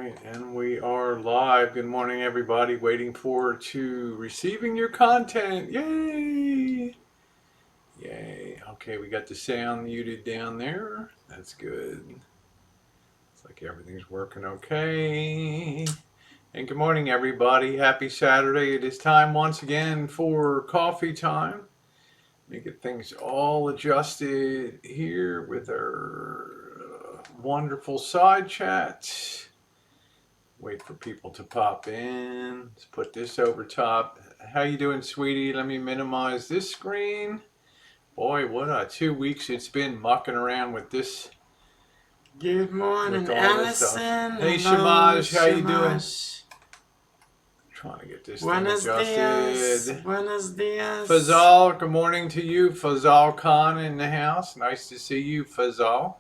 right, and we are live. Good morning, everybody. Waiting forward to receiving your content. Yay! Yay. Okay, we got the sound muted down there. That's good. It's like everything's working okay. And good morning, everybody. Happy Saturday. It is time once again for coffee time. Making things all adjusted here with our wonderful side chat. Wait for people to pop in. Let's put this over top. How you doing, sweetie? Let me minimize this screen. Boy, what 2 weeks it's been mucking around with this. Good morning, with all Allison. Hey, Shamaj, how you doing? Trying to get this thing adjusted. Buenos dias. Fazal, good morning to you. Fazal Khan in the house. Nice to see you, Fazal.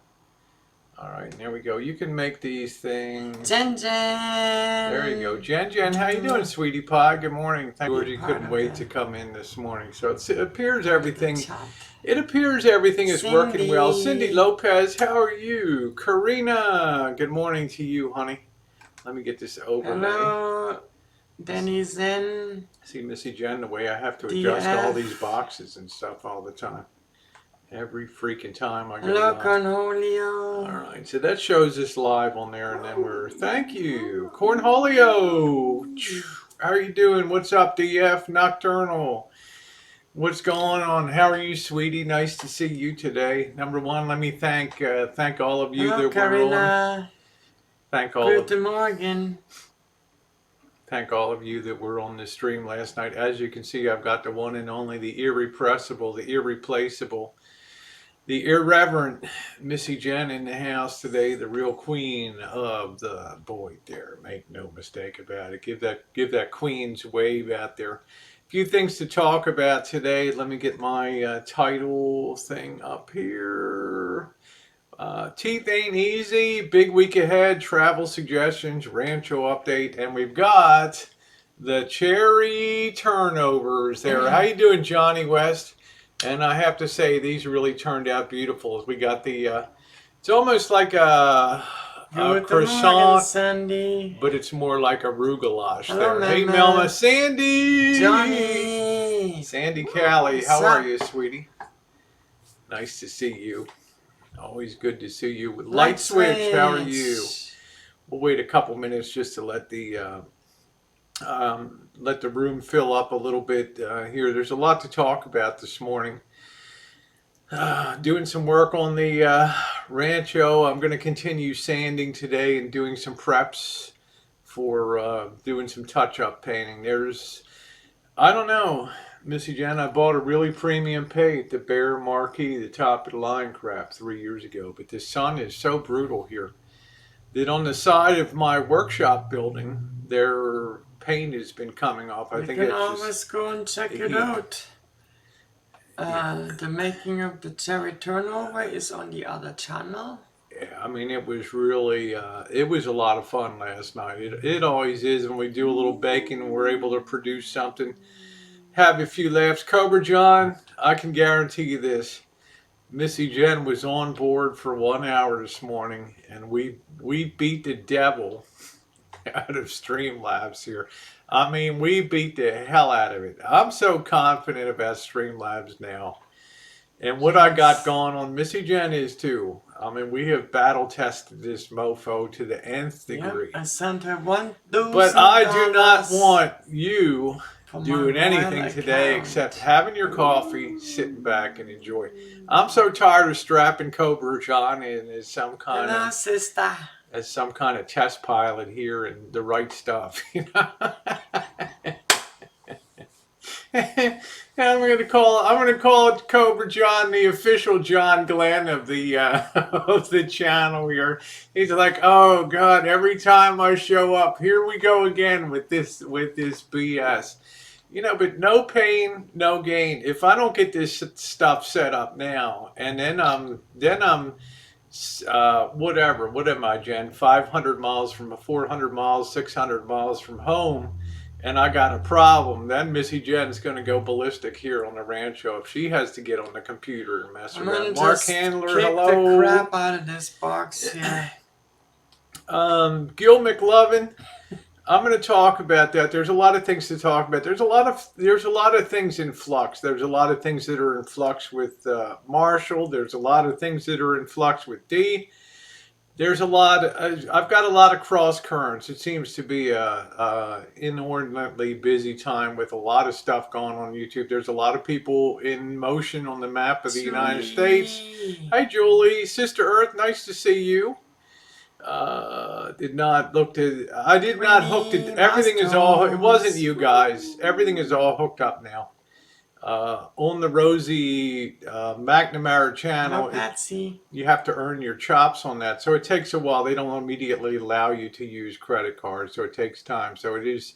All right, there we go. You can make these things. Jen. There you go. Jen, how you doing, sweetie pie? Good morning. Thank you. Georgie couldn't wait to come in this morning. So it appears everything is working well. Cindy Lopez, how are you? Karina, good morning to you, honey. Let me get this overlay. Hello, Denizen. See, Missy Jenn, the way I have to adjust all these boxes and stuff all the time. Every freaking time I go Hello, live. Cornholio. All right, so that shows us live on there, and then thank you, Cornholio. How are you doing? What's up, DF Nocturnal? What's going on? How are you, sweetie? Nice to see you today. Number one, let me thank all of you that were on. Thank all of you that were on the stream last night. As you can see, I've got the one and only, the irrepressible, the irreplaceable, the irreverent Missy Jenn in the house today, the real queen of the boy there. Make no mistake about it. Give that queen's wave out there. A few things to talk about today. Let me get my title thing up here. Teeth ain't easy. Big week ahead. Travel suggestions. Rancho update. And we've got the cherry turnovers there. How you doing, Johnny West? And I have to say, these really turned out beautiful. We got the, it's almost like a croissant, Sandy. but it's more like a rougalash there. Hey, Melma, Sandy. Johnny. Sandy Callie, how are you, sweetie? Nice to see you. Always good to see you. Light switch, how are you? We'll wait a couple minutes just to let the room fill up a little bit here. There's a lot to talk about this morning. Doing some work on the Rancho. I'm going to continue sanding today and doing some preps for doing some touch-up painting. I don't know, Missy Jenn, I bought a really premium paint, the Bear Marquee, the top of the line crap 3 years ago. But the sun is so brutal here that on the side of my workshop building, their paint has been coming off. I think you can always go and check it out. The making of the cherry turnover is on the other channel. Yeah, I mean, it was really, it was a lot of fun last night. It always is when we do a little baking and we're able to produce something, have a few laughs. Cobra John, I can guarantee you this. Missy Jenn was on board for 1 hour this morning, and we beat the devil out of Streamlabs here. I mean, we beat the hell out of it. I'm so confident about Streamlabs now. And what I got going on, Missy Jenn is too. I mean, we have battle tested this mofo to the nth degree. Yep, I sent her $1,000. But I do not want you doing anything today except having your coffee, sitting back and enjoy. I'm so tired of strapping Cobra John in as some kind of test pilot here and the right stuff, you know. I'm gonna call it Cobra John, the official John Glenn of the channel here. He's like, oh God, every time I show up, here we go again with this BS. You know, but no pain, no gain. If I don't get this stuff set up now, and then I'm whatever. What am I, Jen? 500 miles from 400 miles, 600 miles from home. And I got a problem, then Missy Jenn's going to go ballistic here on the Rancho if she has to get on the computer and mess around. Mark Handler, hello. Kick the crap out of this box here. Gil McLovin. I'm going to talk about that. There's a lot of things to talk about. There's a lot of things in flux. There's a lot of things that are in flux with Marshall. There's a lot of things that are in flux with Dee. There's a lot. I've got a lot of cross currents. It seems to be a inordinately busy time with a lot of stuff going on YouTube. There's a lot of people in motion on the map of the United States. Hi, Julie, Sister Earth. Nice to see you. Did not look to. I did not hook to. Everything is all. It wasn't you guys. Everything is all hooked up now. On the Rosie McNamara channel, you have to earn your chops on that. So it takes a while. They don't immediately allow you to use credit cards, so it takes time. So it is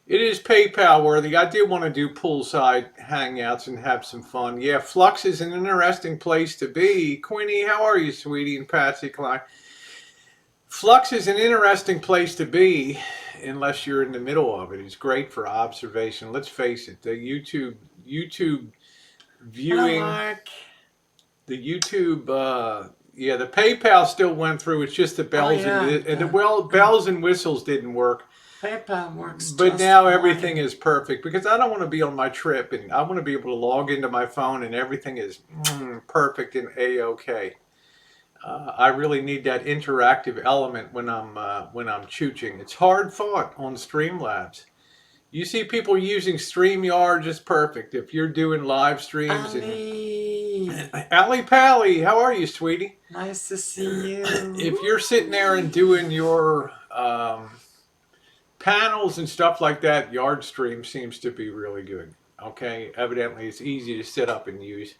PayPal worthy. I do want to do poolside hangouts and have some fun. Yeah, Flux is an interesting place to be. Queenie, how are you, sweetie? And Patsy Klein. Flux is an interesting place to be unless you're in the middle of it. It's great for observation. Let's face it, the YouTube viewing, the YouTube, yeah, the PayPal still went through. It's just the bells and the bells and whistles didn't work. PayPal works, but now everything is perfect because I don't want to be on my trip and I want to be able to log into my phone and everything is perfect and a-okay. I really need that interactive element when I'm chooching. It's hard fought on Streamlabs. You see people using StreamYard just perfect. If you're doing live streams. Ali Pally, how are you, sweetie? Nice to see you. If you're sitting there and doing your panels and stuff like that, Yard Stream seems to be really good. Okay, evidently it's easy to set up and use.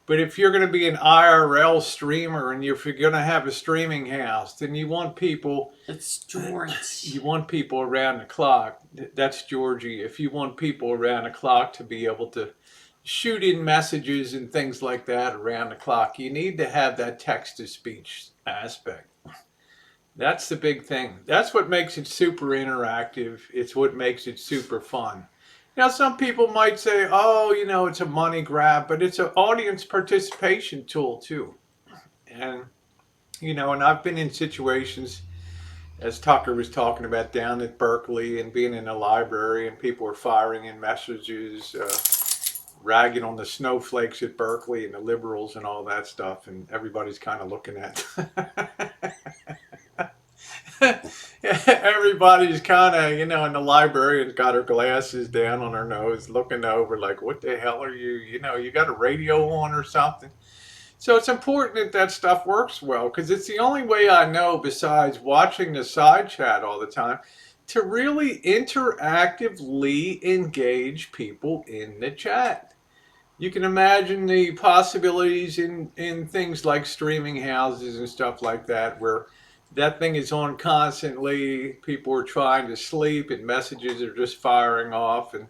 But if you're going to be an IRL streamer and if you're going to have a streaming house, then you want people. It's George. You want people around the clock. That's Georgie. If you want people around the clock to be able to shoot in messages and things like that around the clock, you need to have that text-to-speech aspect. That's the big thing. That's what makes it super interactive. It's what makes it super fun. Now, some people might say, oh, you know, it's a money grab, but it's an audience participation tool, too. And, you know, and I've been in situations, as Tucker was talking about, down at Berkeley and being in a library and people were firing in messages, ragging on the snowflakes at Berkeley and the liberals and all that stuff. And everybody's kind of looking at everybody's kind of, you know, in the librarian's got her glasses down on her nose, looking over like, what the hell are you, you know, you got a radio on or something? So it's important that that stuff works well because it's the only way I know, besides watching the side chat all the time, to really interactively engage people in the chat. You can imagine the possibilities in things like streaming houses and stuff like that, where that thing is on constantly. People are trying to sleep and messages are just firing off and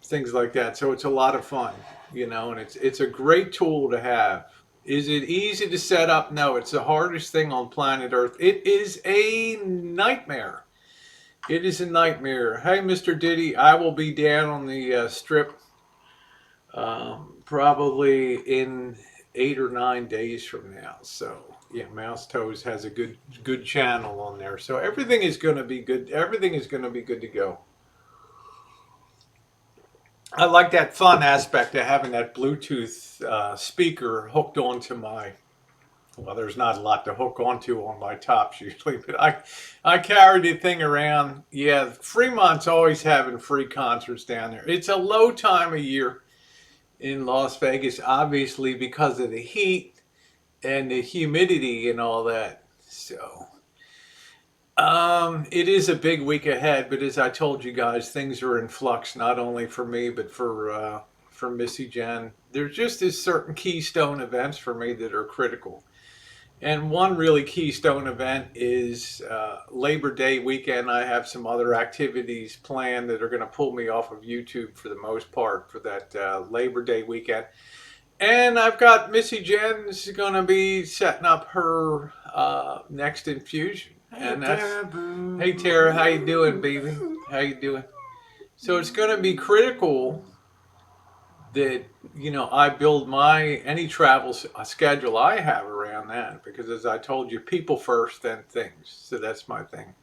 things like that. So it's a lot of fun, you know, and it's a great tool to have. Is it easy to set up? No, it's the hardest thing on planet Earth. It is a nightmare. It is a nightmare. Hey, Mr. Diddy, I will be down on the strip probably in 8 or 9 days from now. So yeah, Mouse Toes has a good channel on there. So everything is going to be good. Everything is going to be good to go. I like that fun aspect of having that Bluetooth speaker hooked onto my. Well, there's not a lot to hook onto on my tops usually, but I carry the thing around. Yeah, Fremont's always having free concerts down there. It's a low time of year in Las Vegas, obviously because of the heat and the humidity and all that. So it is a big week ahead, but as I told you guys, things are in flux, not only for me, but for Missy Jenn. There's just these certain keystone events for me that are critical. And one really keystone event is Labor Day weekend. I have some other activities planned that are going to pull me off of YouTube for the most part for that Labor Day weekend. And I've got Missy Jenn is going to be setting up her next infusion. And hey Tara, how you doing, baby? How you doing? So it's going to be critical that, you know, I build my any travel schedule I have around that, because as I told you, people first, then things. So that's my thing.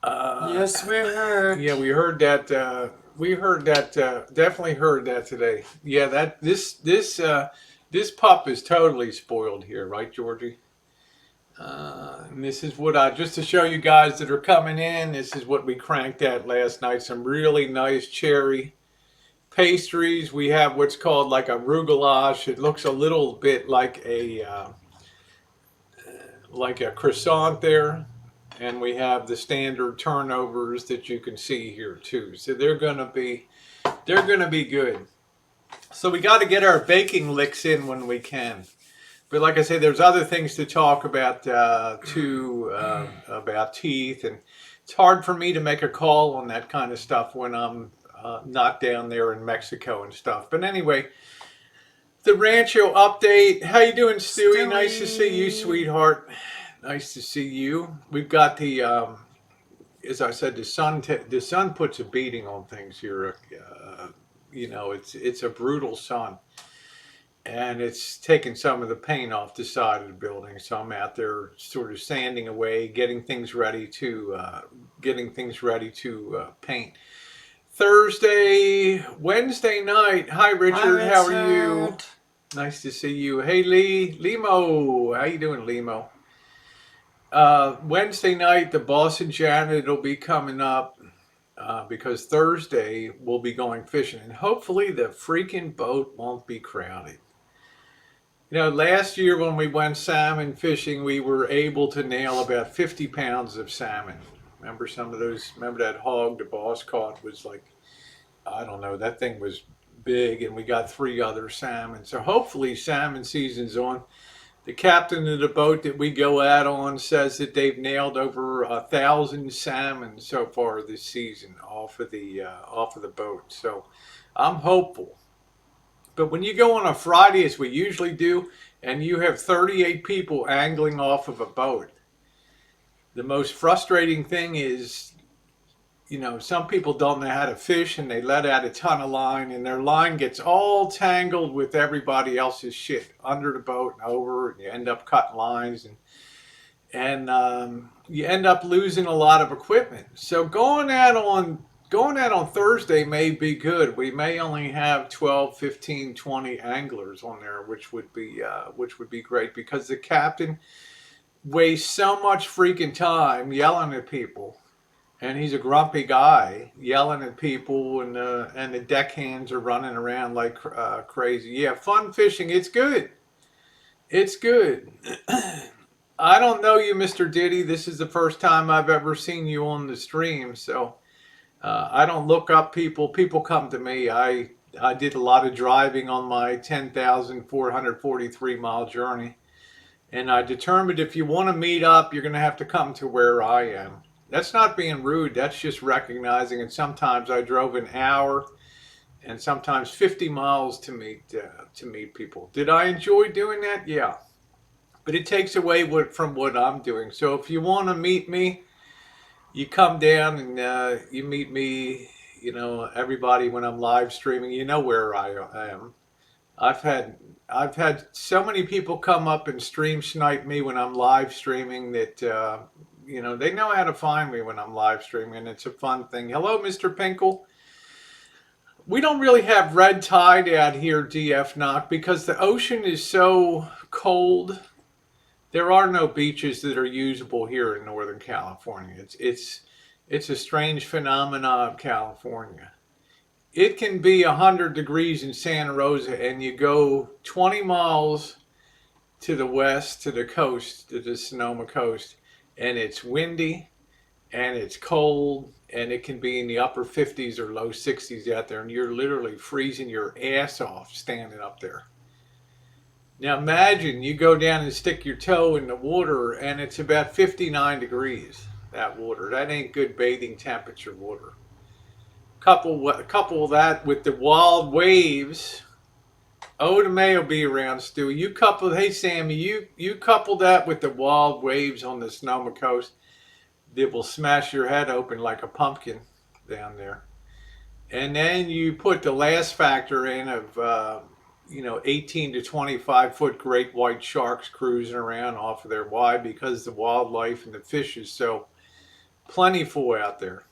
Uh, Yes, we heard. yeah, we heard that. We heard that. Definitely heard that today. Yeah, that this pup is totally spoiled here, right, Georgie? And this is what I, just to show you guys that are coming in, this is what we cranked at last night. Some really nice cherry pastries. We have what's called like a rougalash. It looks a little bit like a croissant there. And we have the standard turnovers that you can see here too. So they're gonna be good. So we got to get our baking licks in when we can. But like I say, there's other things to talk about too, about teeth, and it's hard for me to make a call on that kind of stuff when I'm not down there in Mexico and stuff. But anyway, the Rancho update. How you doing, Stewie? Nice to see you, sweetheart. Nice to see you. We've got the, as I said, the sun puts a beating on things here. You know, it's a brutal sun, and it's taken some of the paint off the side of the building. So I'm out there sort of sanding away, getting things ready to paint. Thursday, Wednesday night. Hi, Richard. Hi, How are you? Richard. Nice to see you. Hey, Limo. How you doing, Limo? Wednesday night, the Boss and Janet will be coming up because Thursday we'll be going fishing, and hopefully the freaking boat won't be crowded. You know, last year when we went salmon fishing, we were able to nail about 50 pounds of salmon. Remember some of those? Remember that hog the boss caught was like, I don't know, that thing was big, and we got 3 other salmon. So hopefully salmon season's on. The captain of the boat that we go out on says that they've nailed over 1,000 salmon so far this season off of the boat. So I'm hopeful. But when you go on a Friday, as we usually do, and you have 38 people angling off of a boat, the most frustrating thing is, you know, some people don't know how to fish and they let out a ton of line, and their line gets all tangled with everybody else's shit under the boat and over, and you end up cutting lines, and you end up losing a lot of equipment. So going out on Thursday may be good. We may only have 12, 15, 20 anglers on there, which would be great, because the captain wastes so much freaking time yelling at people, and he's a grumpy guy yelling at people, and the deckhands are running around like crazy. Yeah, fun fishing. It's good. It's good. I don't know you, Mr. Diddy. This is the first time I've ever seen you on the stream, so I don't look up people. People come to me. I did a lot of driving on my 10,443 mile journey, and I determined if you want to meet up, you're going to have to come to where I am. That's not being rude. That's just recognizing. And sometimes I drove an hour and sometimes 50 miles to meet people. Did I enjoy doing that? Yeah, but it takes away from what I'm doing. So if you want to meet me, you come down and you meet me. You know, everybody, when I'm live streaming, you know where I am. I've had so many people come up and stream snipe me when I'm live streaming that you know, they know how to find me when I'm live streaming, and it's a fun thing. Hello, Mr. Pinkle. We don't really have red tide out here, DF Knock, because the ocean is so cold. There are no beaches that are usable here in Northern California. It's a strange phenomenon of California. It can be 100 degrees in Santa Rosa, and you go 20 miles to the west, to the coast, to the Sonoma coast, and it's windy and it's cold, and it can be in the upper 50s or low 60s out there, and you're literally freezing your ass off standing up there. Now imagine you go down and stick your toe in the water and it's about 59 degrees, that water. That ain't good bathing temperature water. Couple that with the wild waves. Oda May will be around, Stu. Hey Sammy, you couple that with the wild waves on the Sonoma coast, that will smash your head open like a pumpkin down there. And then you put the last factor in of, 18 to 25 foot great white sharks cruising around off of there. Why? Because the wildlife and the fish is so plentiful out there.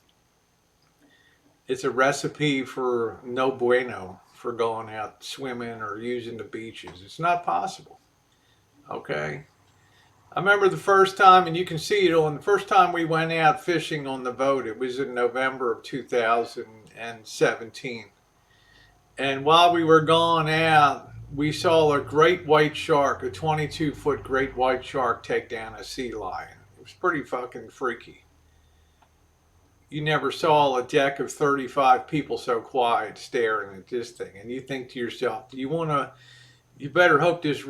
It's a recipe for no bueno for going out swimming or using the beaches. It's not possible. Okay. I remember the first time, and you can see it on the first time we went out fishing on the boat. It was in November of 2017. And while we were gone out, we saw a great white shark, a 22-foot great white shark, take down a sea lion. It was pretty fucking freaky. You never saw a deck of 35 people so quiet staring at this thing. And you think to yourself, you better hope this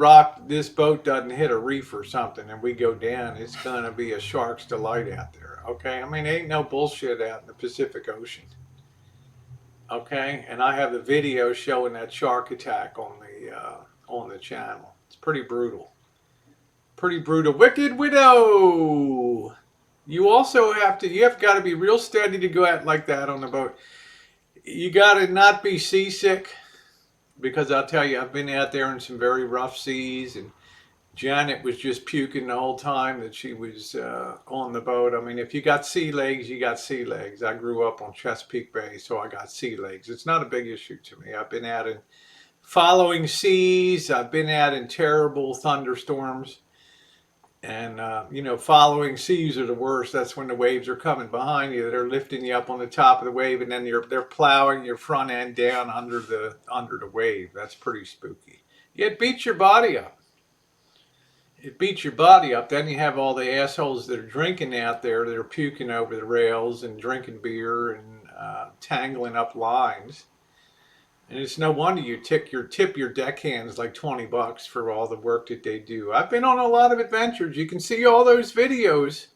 boat doesn't hit a reef or something and we go down. It's going to be a shark's delight out there. Okay. I mean, ain't no bullshit out in the Pacific Ocean. Okay. And I have the video showing that shark attack on the channel. It's pretty brutal. Pretty brutal. Wicked Widow. You have got to be real steady to go out like that on the boat. You got to not be seasick, because I'll tell you, I've been out there in some very rough seas, and Janet was just puking the whole time that she was on the boat. I mean, if you got sea legs, you got sea legs. I grew up on Chesapeake Bay, so I got sea legs. It's not a big issue to me. I've been out in following seas. I've been out in terrible thunderstorms. And, following seas are the worst. That's when the waves are coming behind you. They're lifting you up on the top of the wave, and then they're plowing your front end down under the wave. That's pretty spooky. It beats your body up. It beats your body up. Then you have all the assholes that are drinking out there that are puking over the rails and drinking beer and tangling up lines. And it's no wonder you tip your deckhands like $20 for all the work that they do. I've been on a lot of adventures. You can see all those videos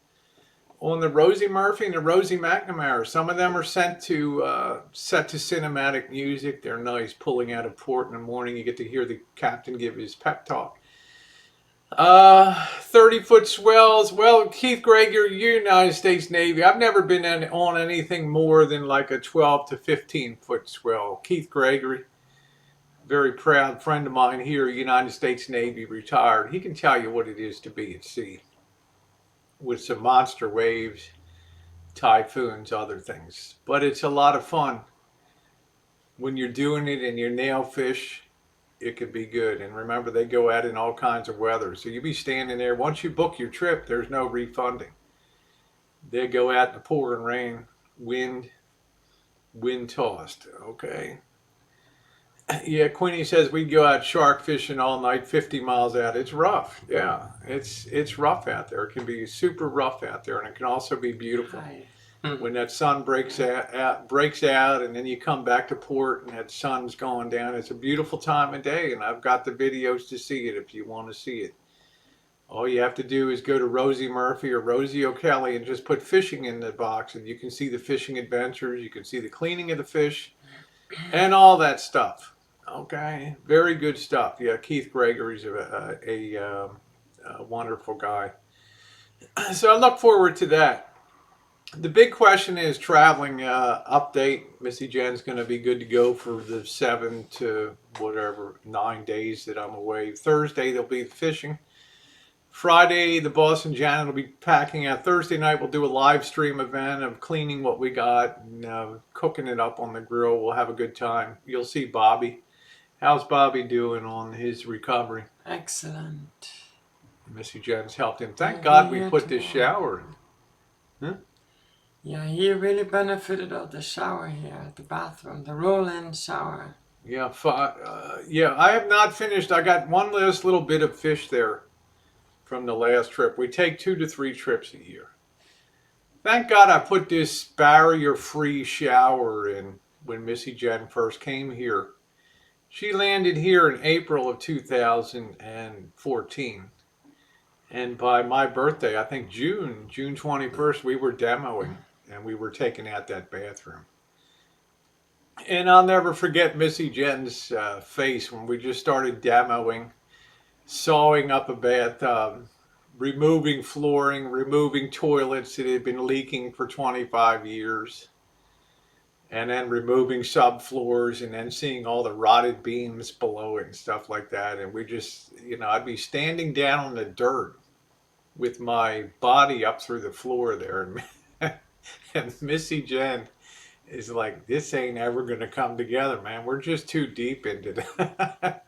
on the Rosie Murphy and the Rosie McNamara. Some of them are set to cinematic music. They're nice. Pulling out of port in the morning, you get to hear the captain give his pep talk. 30-foot swells. Well, Keith Greger, United States Navy. I've never been on anything more than like a 12 to 15-foot swell. Keith Gregory, very proud friend of mine here, United States Navy, retired. He can tell you what it is to be at sea with some monster waves, typhoons, other things. But it's a lot of fun when you're doing it and you nail fish. It could be good. And remember, they go out in all kinds of weather. So you be standing there. Once you book your trip, there's no refunding. They go out in the pouring rain, wind tossed. Okay. Yeah, Queenie says we'd go out shark fishing all night, 50 miles out. It's rough. Yeah, it's rough out there. It can be super rough out there, and it can also be beautiful. Hi. When that sun breaks out, and then you come back to port and that sun's going down. It's a beautiful time of day, and I've got the videos to see it if you want to see it. All you have to do is go to Rosie Murphy or Rosie O'Kelly and just put fishing in the box, and you can see the fishing adventures. You can see the cleaning of the fish and all that stuff. Okay, very good stuff. Yeah, Keith Gregory's a wonderful guy. So I look forward to that. The big question is traveling update. Missy Jenn's going to be good to go for the 7 to 9 days that I'm away. Thursday, there'll be fishing. Friday, the boss and Janet will be packing out. Thursday night, we'll do a live stream event of cleaning what we got and cooking it up on the grill. We'll have a good time. You'll see Bobby. How's Bobby doing on his recovery? Excellent. Missy Jenn's helped him. Thank God we put this shower in. Huh? Yeah, he really benefited of the shower here, the bathroom, the roll-in shower. Yeah, I have not finished. I got one last little bit of fish there from the last trip. We take 2 to 3 trips a year. Thank God I put this barrier-free shower in when Missy Jenn first came here. She landed here in April of 2014. And by my birthday, I think June 21st, we were demoing and we were taking out that bathroom. And I'll never forget Missy Jenn's face when we just started demoing, sawing up a bathtub, removing flooring, removing toilets that had been leaking for 25 years. and then removing subfloors and then seeing all the rotted beams below it and stuff like that. And we just, I'd be standing down on the dirt with my body up through the floor there. And Missy Jenn is like, this ain't ever going to come together, man. We're just too deep into that.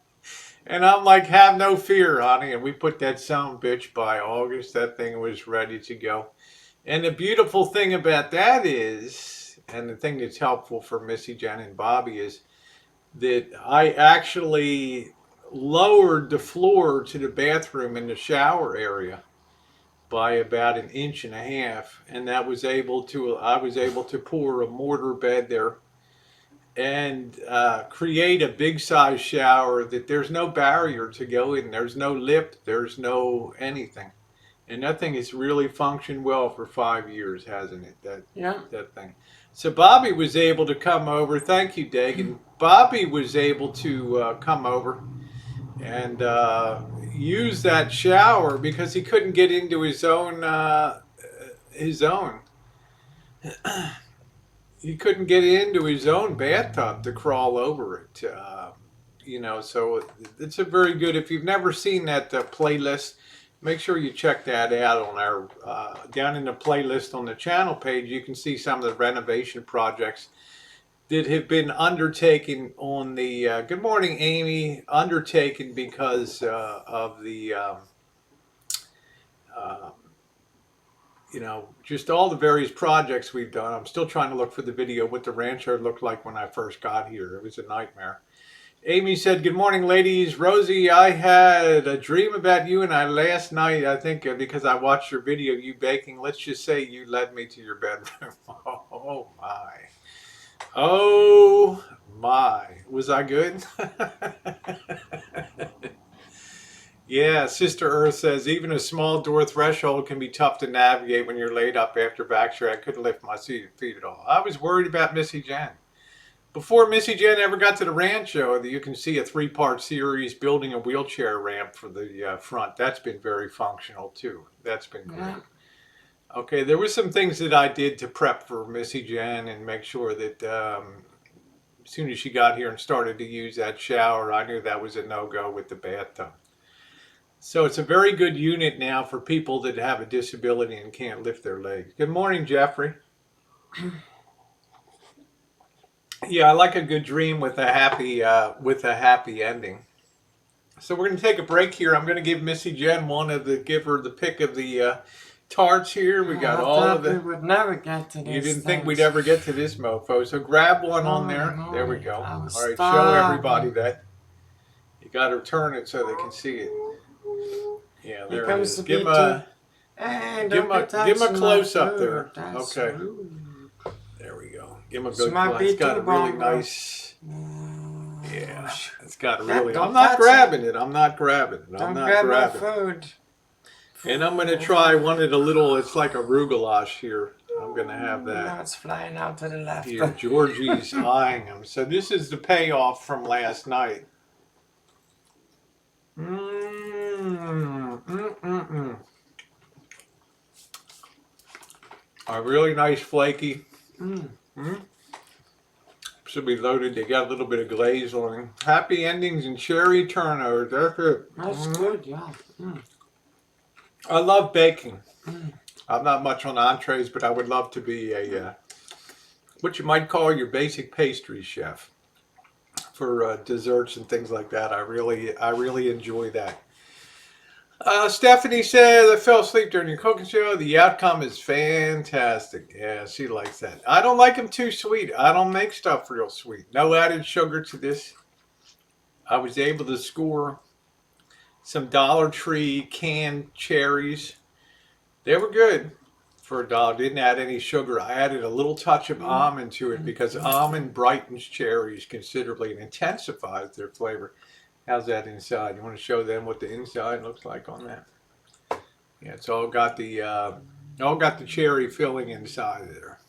And I'm like, have no fear, honey. And we put that son of a bitch by August. That thing was ready to go. And the beautiful thing about that is, and the thing that's helpful for Missy Jenn and Bobby is that I actually lowered the floor to the bathroom in the shower area by about 1.5 inches, and I was able to pour a mortar bed there and create a big size shower that there's no barrier to go in. There's no lip, there's no anything. And that thing has really functioned well for 5 years, hasn't it? That thing. So Bobby was able to come over. Thank you, Dagan. Bobby was able to come over and use that shower because he couldn't get into his own. He couldn't get into his own bathtub to crawl over it. So it's a very good. If you've never seen that playlist, make sure you check that out on our down in the playlist on the channel page. You can see some of the renovation projects that have been undertaken on the. Good morning, Amy. Undertaken because of the. Just all the various projects we've done. I'm still trying to look for the video what the Rancho looked like when I first got here. It was a nightmare. Amy said, good morning, ladies. Rosie, I had a dream about you and I last night, I think because I watched your video, you baking. Let's just say you led me to your bedroom. Oh, my. Oh, my. Was I good? Yeah, Sister Earth says, even a small door threshold can be tough to navigate when you're laid up after back surgery. I couldn't lift my feet at all. I was worried about Missy Jenn. Before Missy Jenn ever got to the Rancho, you can see a 3-part series building a wheelchair ramp for the front. That's been very functional, too. That's been great. Yeah. Okay, there were some things that I did to prep for Missy Jenn and make sure that as soon as she got here and started to use that shower, I knew that was a no-go with the bathtub. So it's a very good unit now for people that have a disability and can't lift their legs. Good morning, Jeffrey. Yeah, I like a good dream with a happy ending. So we're going to take a break here. I'm going to give Missy Jenn give her the pick of the tarts here. We got all of the. We would never get to this. You didn't think we'd ever get to this, mofo. So grab one on there. There we go. All right, show everybody that. You got to turn it so they can see it. Yeah, there it is. Give him a close up there. Okay. There we go. Give him a good close. It's got a really nice. Yeah, it's got really. I'm not grabbing it. I'm not grabbing it. I'm not grabbing food. And I'm going to try one of the little. It's like a rugulash here. I'm going to have that. Now it's flying out to the left. Here, Georgie's eyeing him. So this is the payoff from last night. A really nice flaky. Should be loaded. They got a little bit of glaze on them. Happy endings and cherry turnovers. That's it. That's good, yeah. I love baking. I'm not much on entrees, but I would love to be a what you might call your basic pastry chef for desserts and things like that. I really enjoy that. Stephanie says, I fell asleep during your cooking show. The outcome is fantastic. Yeah, she likes that. I don't like them too sweet. I don't make stuff real sweet. No added sugar to this. I was able to score some Dollar Tree canned cherries. They were good for $1. Didn't add any sugar. I added a little touch of almond to it because almond brightens cherries considerably and intensifies their flavor. How's that inside? You want to show them what the inside looks like on that? Yeah, it's all got the cherry filling inside there.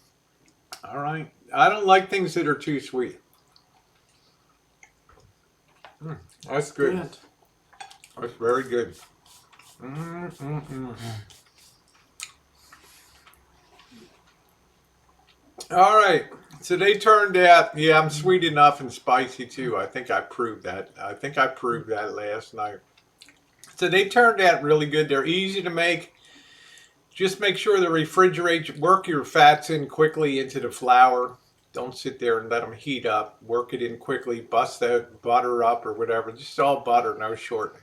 All right. I don't like things that are too sweet. That's good. That's very good. All right. So they turned out, yeah, I'm sweet enough and spicy too. I think I proved that. I think I proved that last night. So they turned out really good. They're easy to make. Just make sure to refrigerate, work your fats in quickly into the flour. Don't sit there and let them heat up. Work it in quickly, bust that butter up or whatever. Just all butter, no shortening.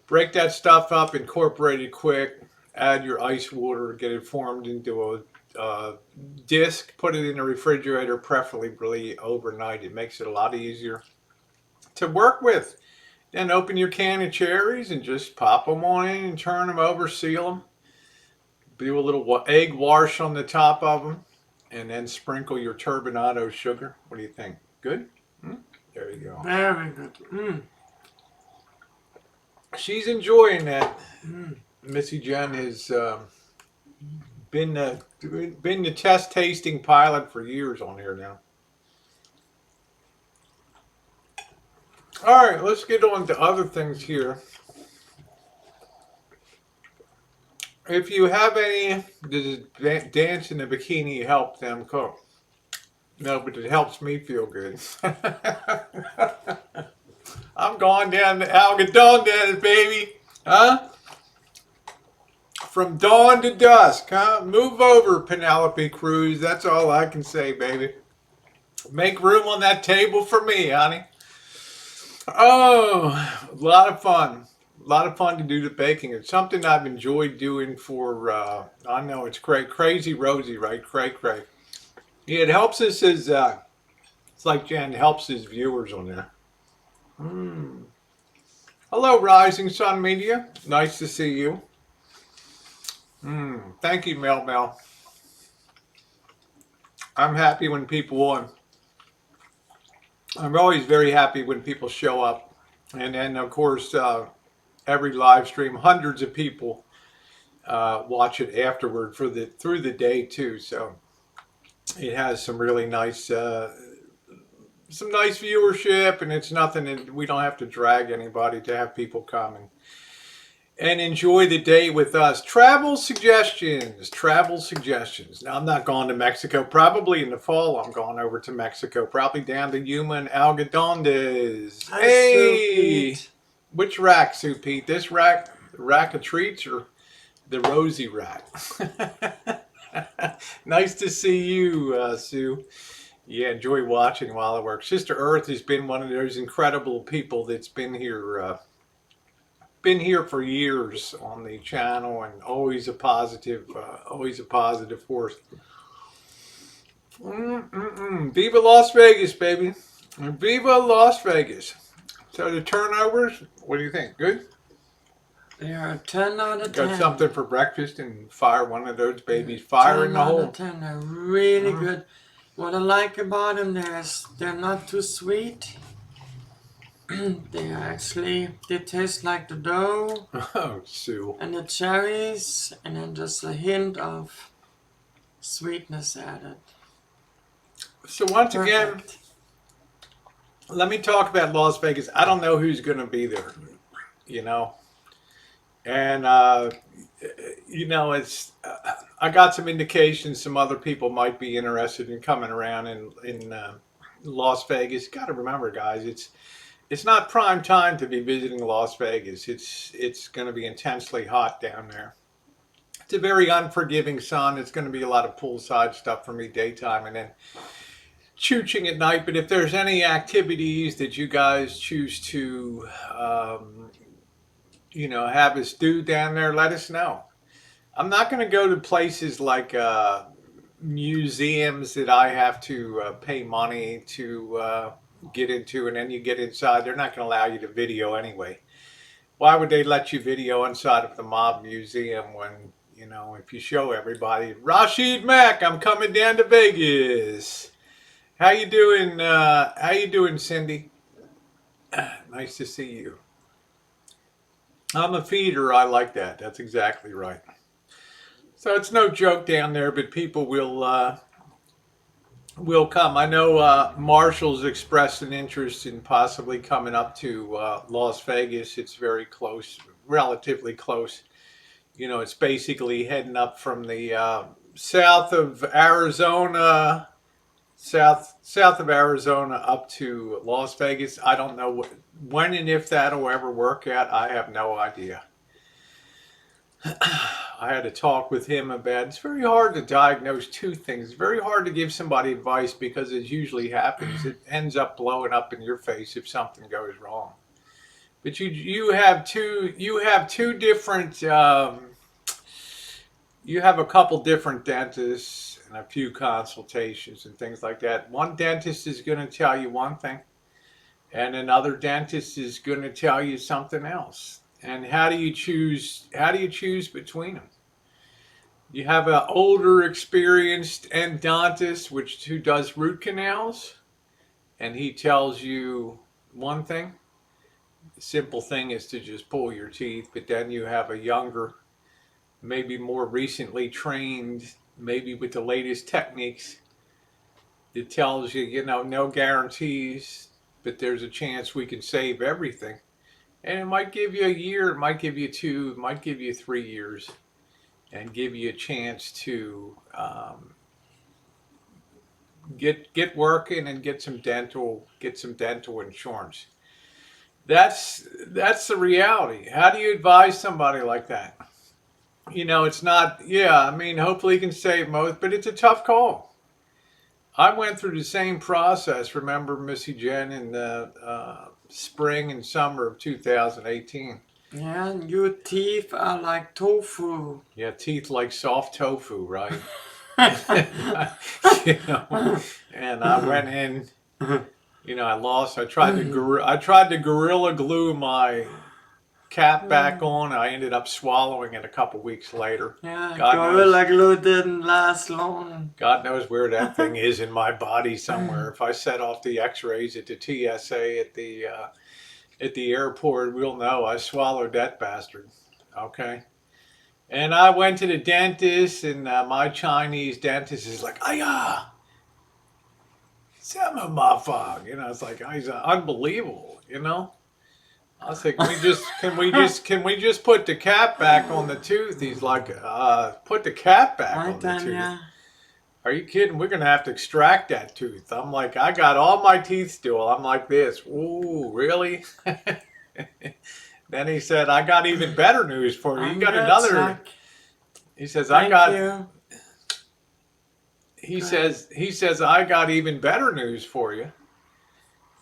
Break that stuff up, incorporate it quick. Add your ice water, get it formed into a disc. Put it in the refrigerator, preferably overnight. It makes it a lot easier to work with. Then open your can of cherries and just pop them on in and turn them over, seal them. Do a little egg wash on the top of them, and then sprinkle your turbinado sugar. What do you think? Good? There you go. Very good. She's enjoying that. Missy Jenn has been the test tasting pilot for years on here now. All right, let's get on to other things here. If you have any, does dance in a bikini help them cook? No, but it helps me feel good. I'm going down to Algodondes, baby. Huh? From dawn to dusk, huh? Move over, Penelope Cruz. That's all I can say, baby. Make room on that table for me, honey. Oh, a lot of fun. A lot of fun to do the baking. It's something I've enjoyed doing for, I know it's crazy Rosie, right? Cray. Yeah, it helps us as, it's like Jen helps his viewers on there. Hello, Rising Sun Media. Nice to see you. Thank you, Mel. I'm happy when people on. I'm always very happy when people show up. And then, of course, every live stream, hundreds of people watch it afterward through the day too. So it has some really nice viewership, and it's nothing. We don't have to drag anybody to have people come and enjoy the day with us. Travel suggestions. Now, I'm not going to Mexico. Probably in the fall, I'm going over to Mexico. Probably down to Yuma and Algodondes. Hi, Hey! Sue Which rack, Sue Pete? This rack, the rack of treats, or the Rosie rack? Nice to see you, Sue. Yeah, enjoy watching while I work. Sister Earth has been one of those incredible people that's been here for years on the channel, and always a positive force. Viva Las Vegas, baby. Viva Las Vegas. So the turnovers, what do you think? Good? They are 10 out of 10. Got something for breakfast and fire one of those babies. Fire in the hole. 10 out of 10. They're really good. What I like about them is they're not too sweet. They taste like the dough. Oh, Sue. And the cherries, and then just a hint of sweetness added. So once again, let me talk about Las Vegas. I don't know who's going to be there, and it's. I got some indications some other people might be interested in coming around in Las Vegas. Got to remember, guys, it's not prime time to be visiting Las Vegas. It's going to be intensely hot down there. It's a very unforgiving sun. It's going to be a lot of poolside stuff for me daytime, and then chooching at night. But if there's any activities that you guys choose to have us do down there, let us know. I'm not going to go to places like museums that I have to pay money to get into, and then you get inside, they're not going to allow you to video anyway. Why would they let you video inside of the Mob Museum when, if you show everybody, Rashid Mack, I'm coming down to Vegas. How you doing, Cindy? Nice to see you. I'm a feeder. I like that. That's exactly right. So it's no joke down there, but people will come. I know Marshall's expressed an interest in possibly coming up to Las Vegas. It's very close, relatively close. It's basically heading up from the south of Arizona, south of Arizona up to Las Vegas. I don't know when and if that'll ever work out. I have no idea. I had to talk with him about it's very hard to diagnose two things. It's very hard to give somebody advice because as usually happens, it ends up blowing up in your face if something goes wrong. But you have two different you have a couple different dentists and a few consultations and things like that. One dentist is going to tell you one thing, and another dentist is going to tell you something else. And how do you choose? How do you choose between them? You have an older, experienced endodontist, who does root canals, and he tells you one thing. The simple thing is to just pull your teeth. But then you have a younger, maybe more recently trained, maybe with the latest techniques, that tells you, no guarantees, but there's a chance we can save everything. And it might give you a year, it might give you 2, it might give you 3 years, and give you a chance to get working and get some dental insurance. That's the reality. How do you advise somebody like that? It's not. Yeah, I mean, hopefully you can save most, but it's a tough call. I went through the same process. Remember Missy Jenn in the spring and summer of 2018. Yeah, and your teeth are like tofu. Yeah, teeth like soft tofu, right? And I went in. I tried to gorilla glue my cap back on. I ended up swallowing it a couple weeks later. Yeah, gorilla glue didn't last long. God knows where that thing is in my body somewhere. If I set off the X-rays at the TSA at the airport, we'll know I swallowed that bastard. Okay. And I went to the dentist, and my Chinese dentist is like, "Aya, some motherfucker." It's like, he's unbelievable. I was like, can we just put the cap back on the tooth? He's like, put the cap back on the tooth. Yeah. Are you kidding? We're gonna have to extract that tooth. I'm like, I got all my teeth still. I'm like this. Ooh, really? Then he said, I got even better news for you. You got another. He says, He says, I got even better news for you.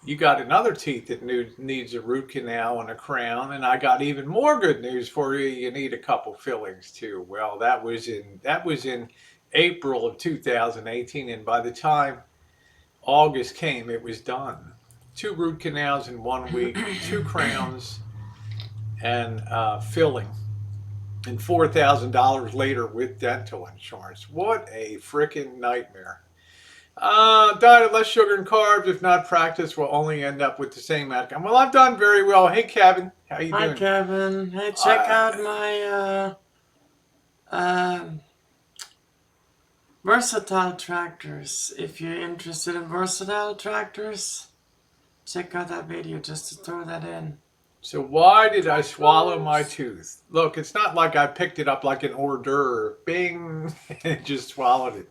You got another teeth that needs a root canal and a crown, and I got even more good news for you. You need a couple fillings too. Well, that was in April of 2018, and by the time August came, it was done. 2 root canals in 1 week, 2 crowns, and filling, and $4,000 later with dental insurance. What a freaking nightmare. Diet of less sugar and carbs, if not practice, will only end up with the same outcome. Well, I've done very well. Hey, Kevin. How you doing? Hi, Kevin. Hey, check out my versatile tractors. If you're interested in versatile tractors, check out that video just to throw that in. So why did I swallow my tooth? Look, it's not like I picked it up like an hors d'oeuvre. Bing! And just swallowed it.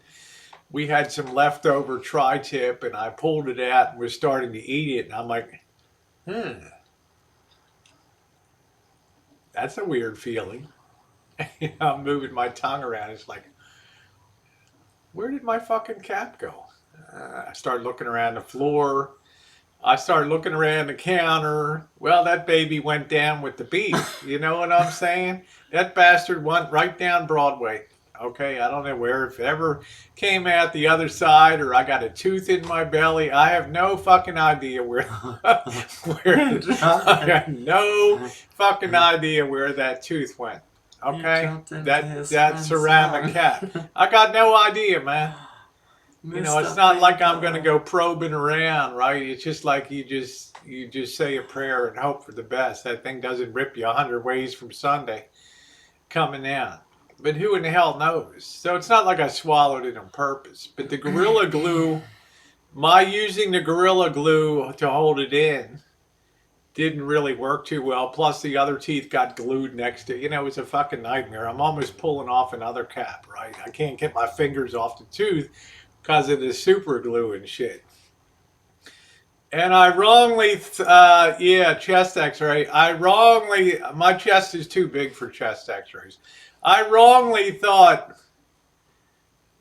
We had some leftover tri-tip, and I pulled it out and was starting to eat it. And I'm like, that's a weird feeling. I'm moving my tongue around. It's like, where did my fucking cap go? I started looking around the floor. I started looking around the counter. Well, that baby went down with the beef. You know what I'm saying? That bastard went right down Broadway. Okay, I don't know where, if it ever came out the other side or I got a tooth in my belly. I have no fucking idea where I got no fucking idea where that tooth went. Okay, that ceramic cap. I got no idea, man. It's not like I'm going to go probing around, right? It's just like you just say a prayer and hope for the best. That thing doesn't rip you 100 ways from Sunday coming out. But who in the hell knows? So it's not like I swallowed it on purpose. But the Gorilla Glue, my using the Gorilla Glue to hold it in didn't really work too well. Plus the other teeth got glued next to it. It was a fucking nightmare. I'm almost pulling off another cap, right? I can't get my fingers off the tooth because of the super glue and shit. And I wrongly, yeah, chest x-ray. My chest is too big for chest x-rays. I wrongly thought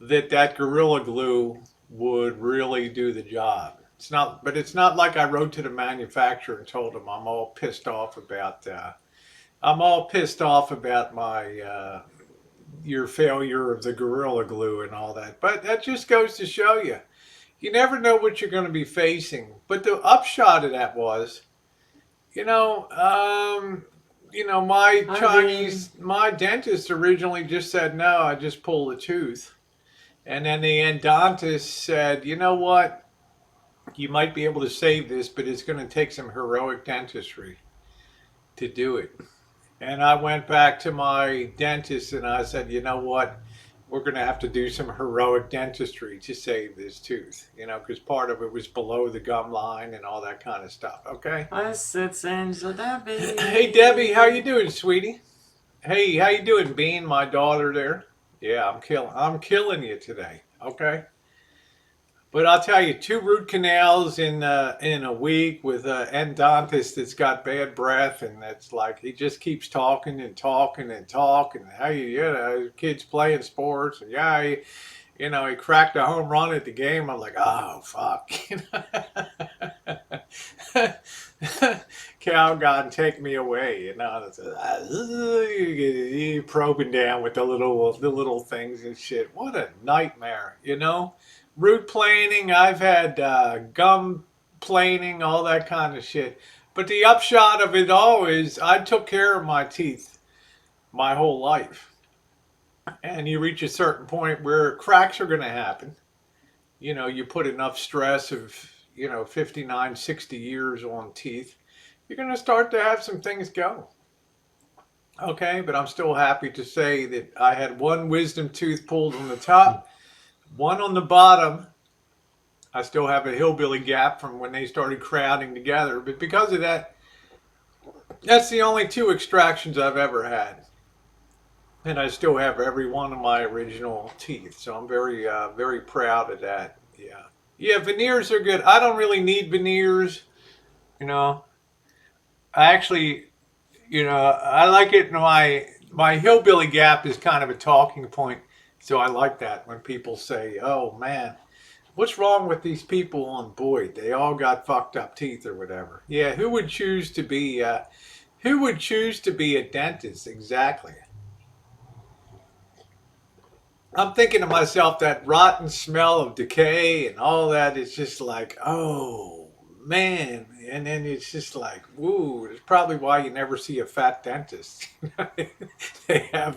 that Gorilla Glue would really do the job. It's not, but it's not like I wrote to the manufacturer and told them I'm all pissed off about my, your failure of the Gorilla Glue and all that. But that just goes to show you, you never know what you're going to be facing. But the upshot of that was, you know, my dentist originally just said, no, I just pulled a tooth. And then the endodontist said, you know what? You might be able to save this, but it's going to take some heroic dentistry to do it. And I went back to my dentist and I said, you know what? We're going to have to do some heroic dentistry to save this tooth, because part of it was below the gum line and all that kind of stuff. Okay. I said, Angel Debbie. Hey, Debbie, how you doing, sweetie? Hey, how you doing, Bean, my daughter there? Yeah, I'm killing you today. Okay. But I'll tell you, 2 root canals in a week with an endodontist that's got bad breath, and that's like he just keeps talking and talking and talking. Hey, kids playing sports, and he cracked a home run at the game. I'm like, oh fuck, Calgon, take me away. You probing down with the little things and shit. What a nightmare. Root planing, I've had gum planing, all that kind of shit. But the upshot of it all is I took care of my teeth my whole life. And you reach a certain point where cracks are going to happen. You put enough stress of, 59, 60 years on teeth, you're going to start to have some things go. Okay, but I'm still happy to say that I had one wisdom tooth pulled on the top, one on the bottom. I still have a hillbilly gap from when they started crowding together. But because of that, that's the only 2 extractions I've ever had. And I still have every one of my original teeth. So I'm very, very proud of that. Yeah. Yeah, veneers are good. I don't really need veneers. I actually, I like it. My hillbilly gap is kind of a talking point. So I like that when people say, oh man, what's wrong with these people on Boyd? They all got fucked up teeth or whatever. Yeah, who would choose to be a dentist? Exactly. I'm thinking to myself, that rotten smell of decay and all that is just like, oh man. And then it's just like, woo, it's probably why you never see a fat dentist. they have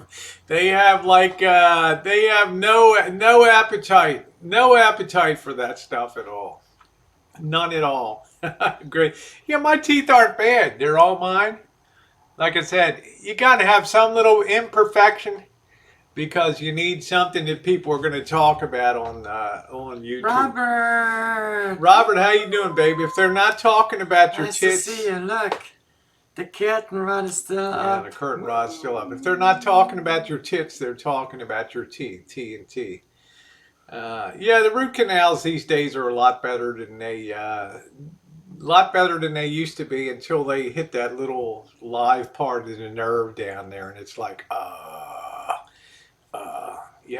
no appetite for that stuff at all. None at all. Great. Yeah, my teeth aren't bad. They're all mine. Like I said, you got to have some little imperfection because you need something that people are going to talk about on YouTube. Robert, how you doing, baby? If they're not talking about your tits, nice to see you. Look, the curtain rod is still up. Yeah, the curtain rod's still up. If they're not talking about your tits, they're talking about your teeth. T&T. Yeah, the root canals these days are a lot better than they used to be until they hit that little live part of the nerve down there, and it's like, do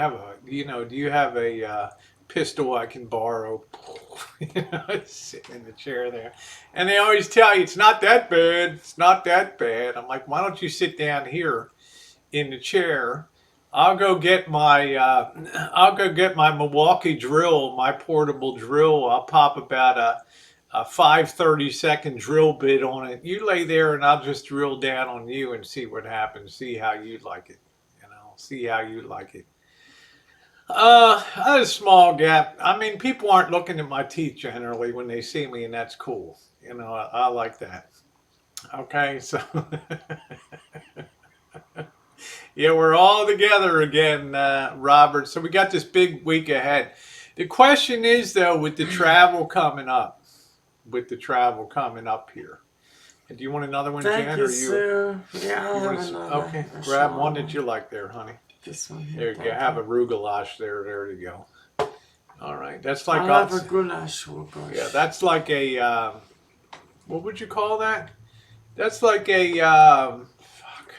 you have a pistol I can borrow? Sitting in the chair there, and they always tell you it's not that bad. It's not that bad. I'm like, why don't you sit down here in the chair? I'll go get my Milwaukee drill, my portable drill. I'll pop about a 5 30-second drill bit on it. You lay there and I'll just drill down on you and see what happens. See how you like it. See how you like it. I had a small gap. I mean, people aren't looking at my teeth generally when they see me, and that's cool. I like that. Okay, so yeah, we're all together again, Robert. So we got this big week ahead. The question is, though, with the travel coming up here. And do you want another one, Thank Jen? you, or Sue. Yeah, I'll have another. Okay, grab one that you like there, honey. This one There here. you go. Have a rugulash there. There you go. All right. That's I like love a us. goulash bush. Yeah, that's like a, what would you call that? That's like a, fuck.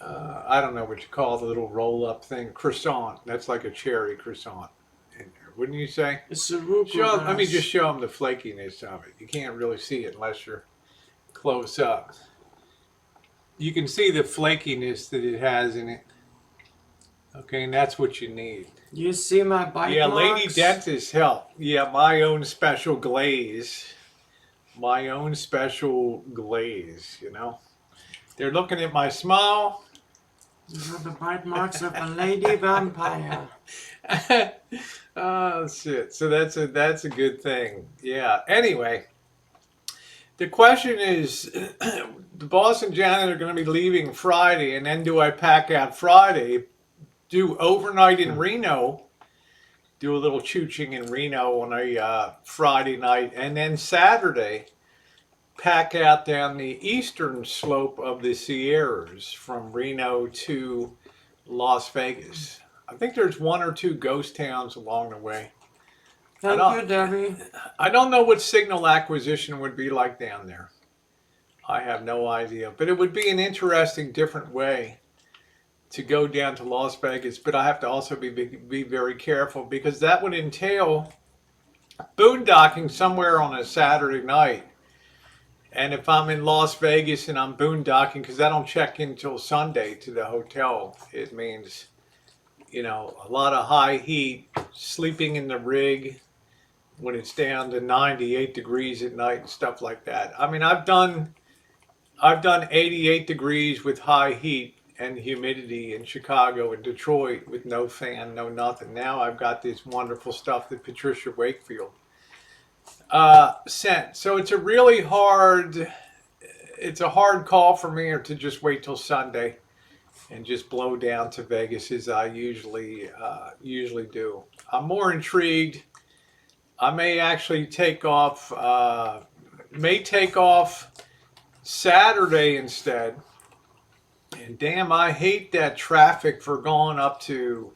I don't know what you call the little roll up thing. Croissant. That's like a cherry croissant in there, wouldn't you say? It's a roux Let me just goulash. show them the flakiness of it. You can't really see it unless you're close up. You can see the flakiness that it has in it. Okay, and that's what you need. You see my bite Yeah, marks? Lady Dentist help. Yeah, my own special glaze. My own special glaze, you know. They're looking at my smile. These are the bite marks of a lady vampire. Oh shit. So that's a good thing. Yeah. Anyway, the question is the boss and Janet are going to be leaving Friday, and then do I pack out Friday, do overnight in Reno, do a little chooching in Reno on a Friday night, and then Saturday pack out down the eastern slope of the Sierras from Reno to Las Vegas. I think there's one or two ghost towns along the way. Thank you, Debbie. I don't know what signal acquisition would be like down there. I have no idea, but it would be an interesting, different way to go down to Las Vegas. But I have to also be very careful because that would entail boondocking somewhere on a Saturday night. And if I'm in Las Vegas and I'm boondocking, because I don't check in until Sunday to the hotel, it means, you know, a lot of high heat, sleeping in the rig when it's down to 98 degrees at night and stuff like that. I mean, I've done 88 degrees with high heat and humidity in Chicago and Detroit with no fan, no nothing. Now I've got this wonderful stuff that Patricia Wakefield sent. So it's a hard call for me, or to just wait till Sunday and just blow down to Vegas as I usually do. I'm more intrigued. I may actually take off Saturday instead. And damn, I hate that traffic for going up to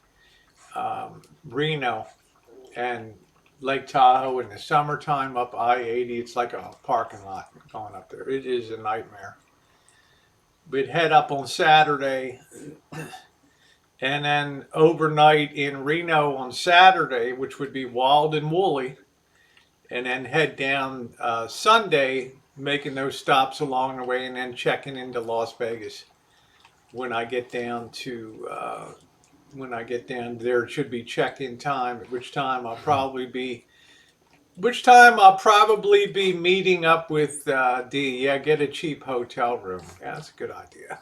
Reno and Lake Tahoe in the summertime up I-80. It's like a parking lot going up there. It is a nightmare. We'd head up on Saturday and then overnight in Reno on Saturday, which would be wild and woolly, and then head down Sunday, making those stops along the way, and then checking into Las Vegas. When I get down there, it should be check-in time, at which time I'll probably be meeting up with Dee. Yeah, get a cheap hotel room. Yeah, that's a good idea.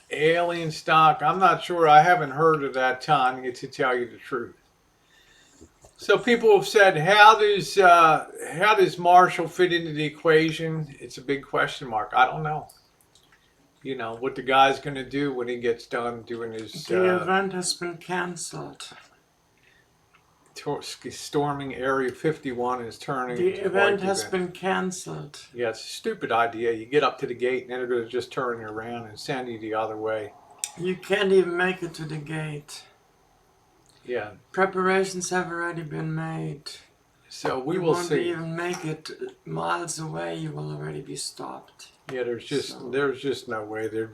Alien stock. I'm not sure. I haven't heard of that, Tanya, to tell you the truth. So people have said, how does Marshall fit into the equation? It's a big question mark. I don't know. You know what the guy's going to do when he gets done doing his. The event has been cancelled. Storming Area 51 is turning. The event has been cancelled. Yeah, it's a stupid idea. You get up to the gate and then they're going to just turn you around and send you the other way. You can't even make it to the gate. Yeah. Preparations have already been made. So we will see. You won't even make it miles away. You will already be stopped. Yeah, there's just no way. There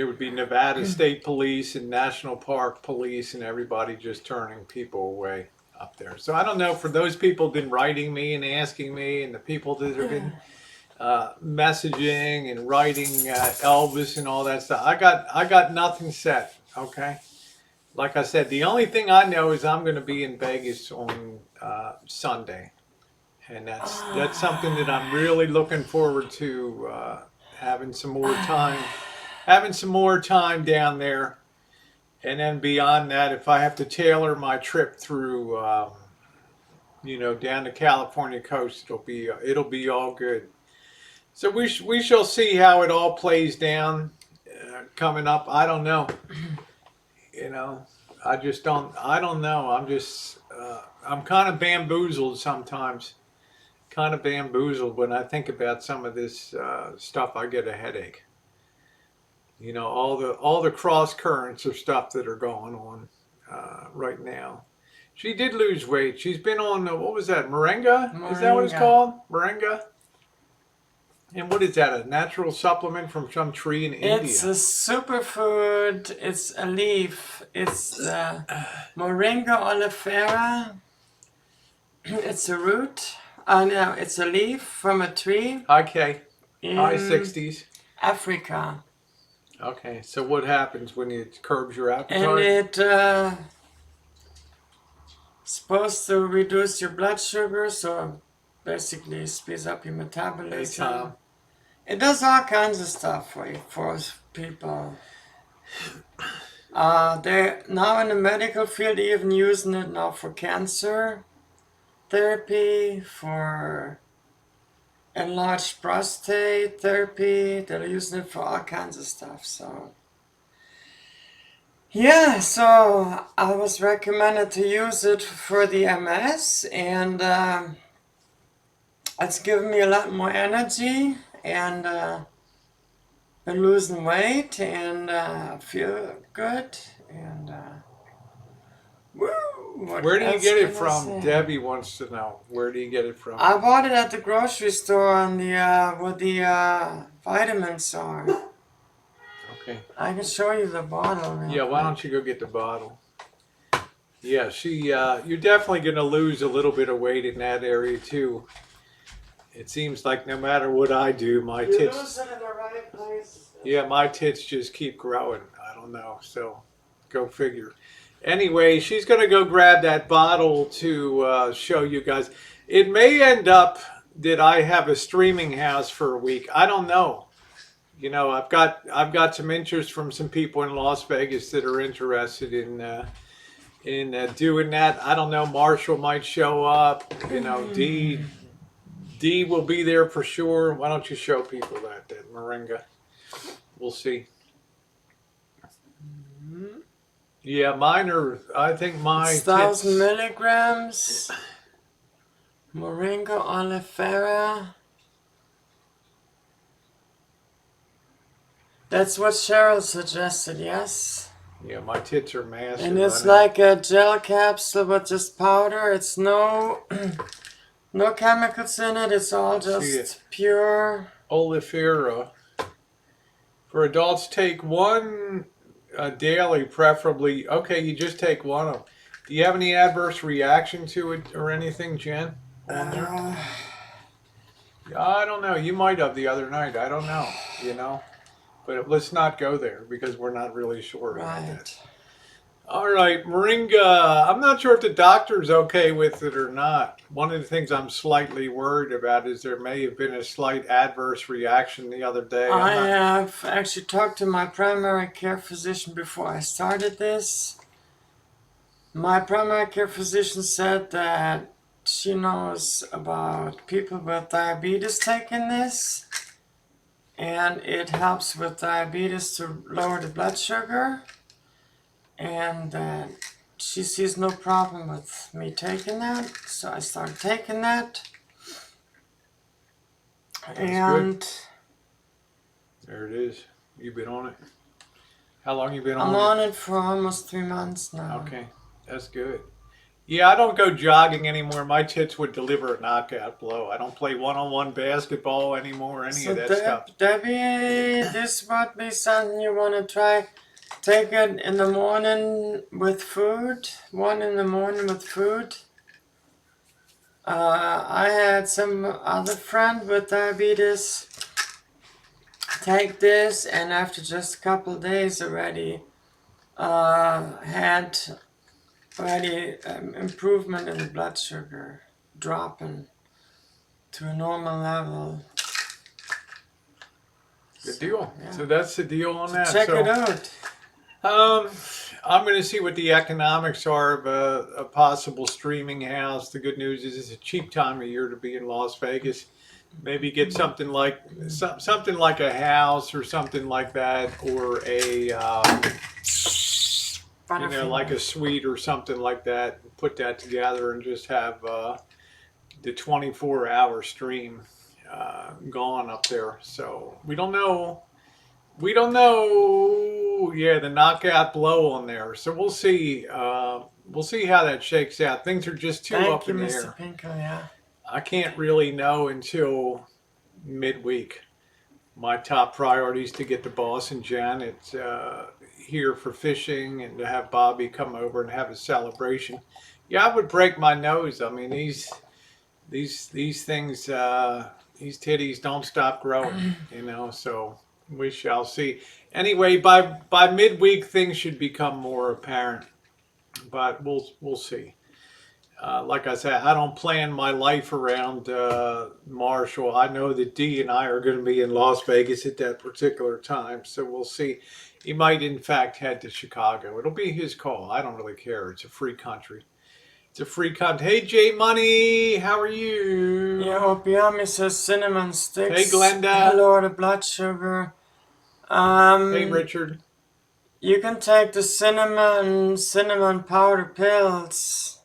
would be Nevada State Police and National Park Police and everybody just turning people away up there. So I don't know, for those people that have been writing me and asking me, and the people that have been messaging and writing Elvis and all that stuff, I got nothing set. Okay, like I said, the only thing I know is I'm going to be in Vegas on Sunday, and that's something that I'm really looking forward to, having some more time down there. And then beyond that, if I have to tailor my trip through down the California coast, it'll be all good. So we shall see how it all plays down coming up. I don't know. I don't know. I'm kind of bamboozled sometimes. Kind of bamboozled when I think about some of this stuff. I get a headache. All the cross currents of stuff that are going on. right now. She did lose weight. She's been on, what was that, moringa? Is that what it's Moringa. called? Moringa? And what is that, a natural supplement from some tree in It's India? a superfood. It's a leaf. It's the Moringa oleifera. It's a root. No, it's a leaf from a tree Okay, high in 60s. Africa. Okay, so what happens when it curbs your And appetite? it supposed to reduce your blood sugar, so basically speeds up your Hey, metabolism. Tom. It does all kinds of stuff for you, for people. They're now in the medical field even using it now for cancer therapy, for enlarged prostate therapy. They're using it for all kinds of stuff. So yeah, so I was recommended to use it for the MS, and it's given me a lot more energy, and been losing weight, and feel good, and woo! What Where do you else get it can I from? say? Debbie wants to know. Where do you get it from? I bought it at the grocery store on the where the vitamins are. Okay. I can show you the bottle. Real Yeah, why quick. don't you go get the bottle? Yeah, you're definitely going to lose a little bit of weight in that area too. It seems like no matter what I do, my You tits, lose it in the right place. yeah, my tits just keep growing. I don't know. So go figure. Anyway, she's going to go grab that bottle to show you guys. It may end up that I have a streaming house for a week. I don't know. You know, I've got some interest from some people in Las Vegas that are interested in doing that. I don't know. Marshall might show up. You know, D will be there for sure. Why don't you show people that moringa? We'll see. Yeah, mine are. I think my It's tits. 1,000 milligrams. Moringa oleifera. That's what Cheryl suggested, yes. Yeah, my tits are massive. And it's I know. like a gel capsule with just powder. It's no no chemicals in it. It's all See it. just pure. Oleifera. For adults, take one daily, preferably. Okay, you just take one of them. Do you have any adverse reaction to it or anything, Jen? On there? I don't know. You might have the other night. I don't know. You know, but let's not go there because we're not really sure about that. Right. All right, moringa. I'm not sure if the doctor's okay with it or not. One of the things I'm slightly worried about is there may have been a slight adverse reaction the other day. I have actually talked to my primary care physician before I started this. My primary care physician said that she knows about people with diabetes taking this, and it helps with diabetes to lower the blood sugar, and that she sees no problem with me taking that, so I started taking that. And good. There it is. You've been on it. How long you been I'm on on it for almost 3 months now. Okay, that's good. Yeah, I don't go jogging anymore. My tits would deliver a knockout blow. I don't play one-on-one basketball anymore, any of that stuff. Debbie, this might be something you want to try. Take it in the morning with food. 1 in the morning with food. I had some other friend with diabetes take this, and after just a couple of days already had improvement in the blood sugar, dropping to a normal level. Good deal. Yeah. So that's the deal on that. Check So, it out. I'm going to see what the economics are of a possible streaming house. The good news is it's a cheap time of year to be in Las Vegas. Maybe get something like a house or something like that, or a like a suite or something like that. Put that together and just have the 24-hour stream gone up there. So we don't know. yeah, the knockout blow on there. So we'll see. We'll see how that shakes out. Things are just too Thank up you, in the Mr. air. Pinker, yeah. I can't really know until midweek. My top priority is to get the boss and Janet here for fishing and to have Bobby come over and have a celebration. Yeah, I would break my nose. I mean, these things, these titties don't stop growing, you know. So we shall see. Anyway, by midweek, things should become more apparent, but we'll see. Like I said, I don't plan my life around Marshall. I know that Dee and I are going to be in Las Vegas at that particular time, so we'll see. He might, in fact, head to Chicago. It'll be his call. I don't really care. It's a free country. It's a free country. Hey, J Money, how are you? Yo, Piami says cinnamon sticks. Hey, Glenda. Hello, the blood sugar. Hey, Richard. You can take the cinnamon powder pills.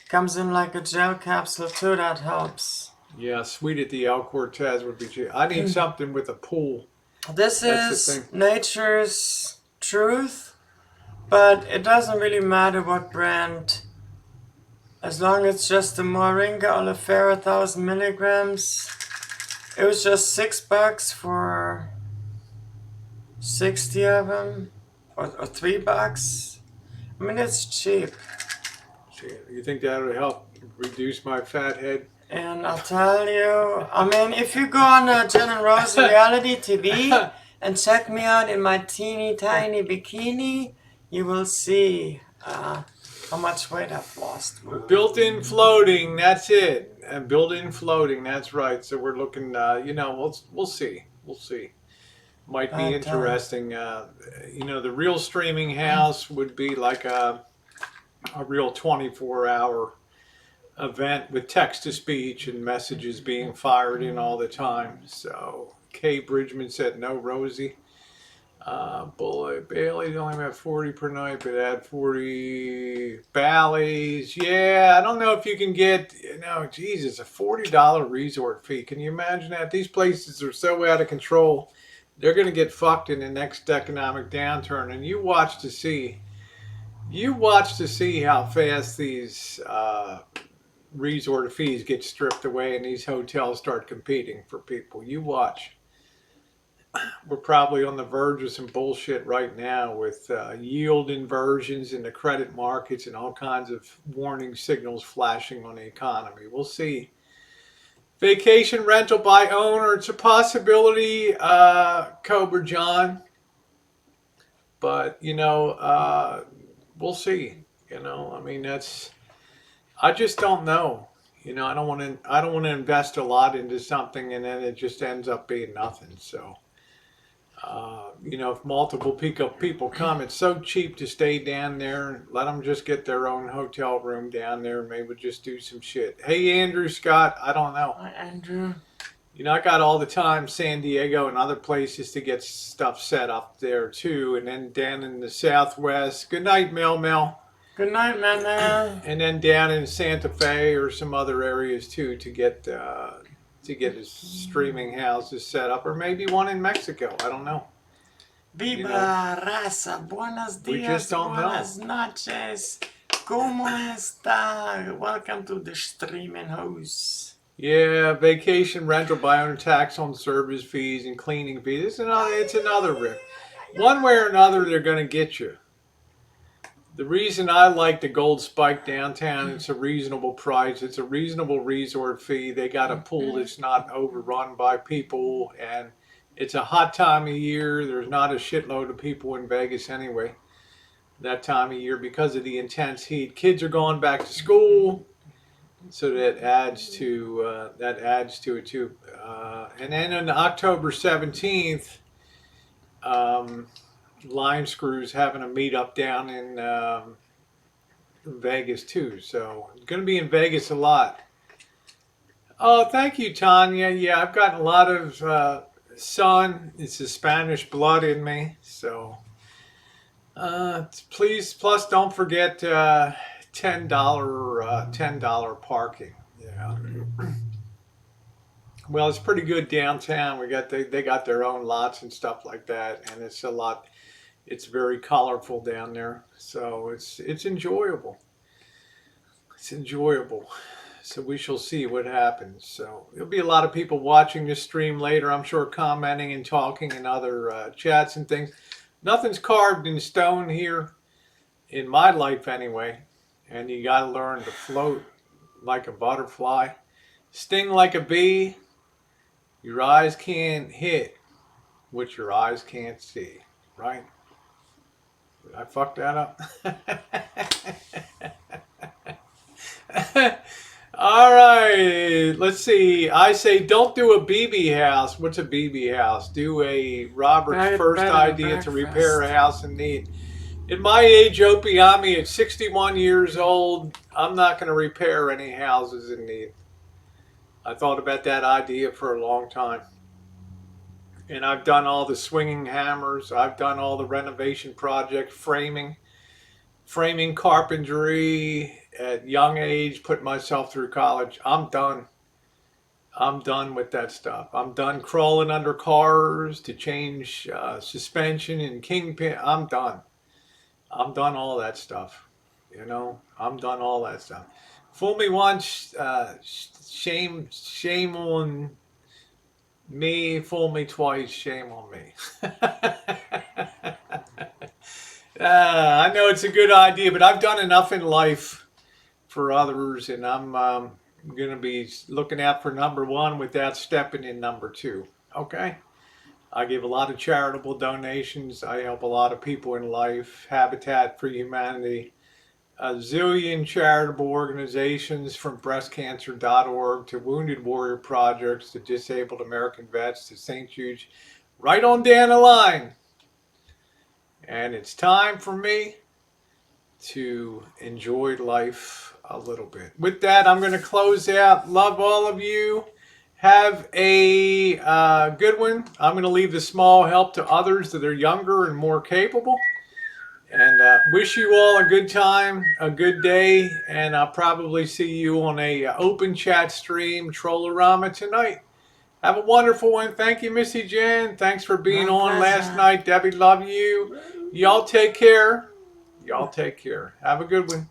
Comes in like a gel capsule too, that helps. Yeah, sweet at the El Cortez would be cheap. I need something with a pool. This That's is nature's truth, but it doesn't really matter what brand. As long as it's just the Moringa oleifera 1000 milligrams. It was just $6 for 60 of them, or $3. I mean, it's cheap. You think that would help reduce my fat head? And I'll tell you, I mean, if you go on Jenn and Rosa Reality TV and check me out in my teeny tiny bikini, you will see how much weight I've lost. Built-in floating, that's it. And built-in floating, that's right. So we're looking, you know, we'll see. We'll see. Might be interesting. You know, the real streaming house would be like a real 24-hour event with text-to-speech and messages being fired in all the time. So Kay Bridgman said no, Rosie. Bullet Bailey's only about 40 per night, but add 40 Bally's. Yeah, I don't know if you can get, you know, Jesus, a $40 resort fee. Can you imagine that? These places are so out of control. They're going to get fucked in the next economic downturn. And you watch to see how fast these resort fees get stripped away and these hotels start competing for people. You watch. We're probably on the verge of some bullshit right now with yield inversions in the credit markets and all kinds of warning signals flashing on the economy. We'll see. Vacation rental by owner, it's a possibility, Cobra John. But, you know, we'll see. You know, I mean, I just don't know. You know, I don't want to invest a lot into something and then it just ends up being nothing. So. You know, if multiple people come, it's so cheap to stay down there. Let them just get their own hotel room down there. Maybe we'll just do some shit. Hey, Andrew Scott, I don't know. Hi, Andrew. You know, I got all the time San Diego and other places to get stuff set up there too. And then down in the Southwest. Good night, Mel. Good night, man. And then down in Santa Fe or some other areas too to get his streaming houses set up, or maybe one in Mexico. I don't know. Viva, you know, raza, buenos dias, we just don't buenas know. noches, ¿cómo está? Welcome to the streaming house. Yeah, vacation rental by owner, tax on service fees and cleaning fees. It's another rip. One way or another, they're going to get you. The reason I like the Gold Spike downtown, it's a reasonable price. It's a reasonable resort fee. They got a pool that's not overrun by people, and it's a hot time of year. There's not a shitload of people in Vegas anyway that time of year because of the intense heat. Kids are going back to school, so that adds to it too. And then on October 17th, Line Screw's having a meetup down in Vegas too. So I'm going to be in Vegas a lot. Oh, thank you, Tanya. Yeah, I've gotten a lot of sun. It's the Spanish blood in me. So please, plus don't forget $10 parking. Yeah. Well, it's pretty good downtown. They got their own lots and stuff like that, and it's a lot. It's very colorful down there, so it's enjoyable. It's enjoyable. So we shall see what happens. So there'll be a lot of people watching this stream later, I'm sure, commenting and talking in other chats and things. Nothing's carved in stone here, in my life anyway. And you got to learn to float like a butterfly, sting like a bee. Your eyes can't hit what your eyes can't see, right? Did I fuck that up? All right, let's see. I say don't do a BB house. What's a BB house? Do a Robert's first idea to repair a house in need. At my age, Opiami, at 61 years old, I'm not going to repair any houses in need. I thought about that idea for a long time. And I've done all the swinging hammers. I've done all the renovation project, framing carpentry at young age, put myself through college. I'm done. I'm done with that stuff. I'm done crawling under cars to change suspension and kingpin. I'm done. I'm done all that stuff. You know, I'm done all that stuff. Fool me once, shame on me. Fool me twice, shame on me. I know it's a good idea, but I've done enough in life for others, and I'm going to be looking out for number one without stepping in number two. Okay? I give a lot of charitable donations. I help a lot of people in life. Habitat for Humanity, a zillion charitable organizations, from breastcancer.org to Wounded Warrior Projects to Disabled American Vets to St. Jude's, right on down the line. And it's time for me to enjoy life a little bit. With that, I'm going to close out. Love all of you. Have a good one. I'm going to leave the small help to others that are younger and more capable. And wish you all a good time, a good day. And I'll probably see you on a open chat stream, Trollorama, tonight. Have a wonderful one. Thank you, Missy Jenn. Thanks for being on last night. Debbie, love you. Y'all take care. Y'all take care. Have a good one.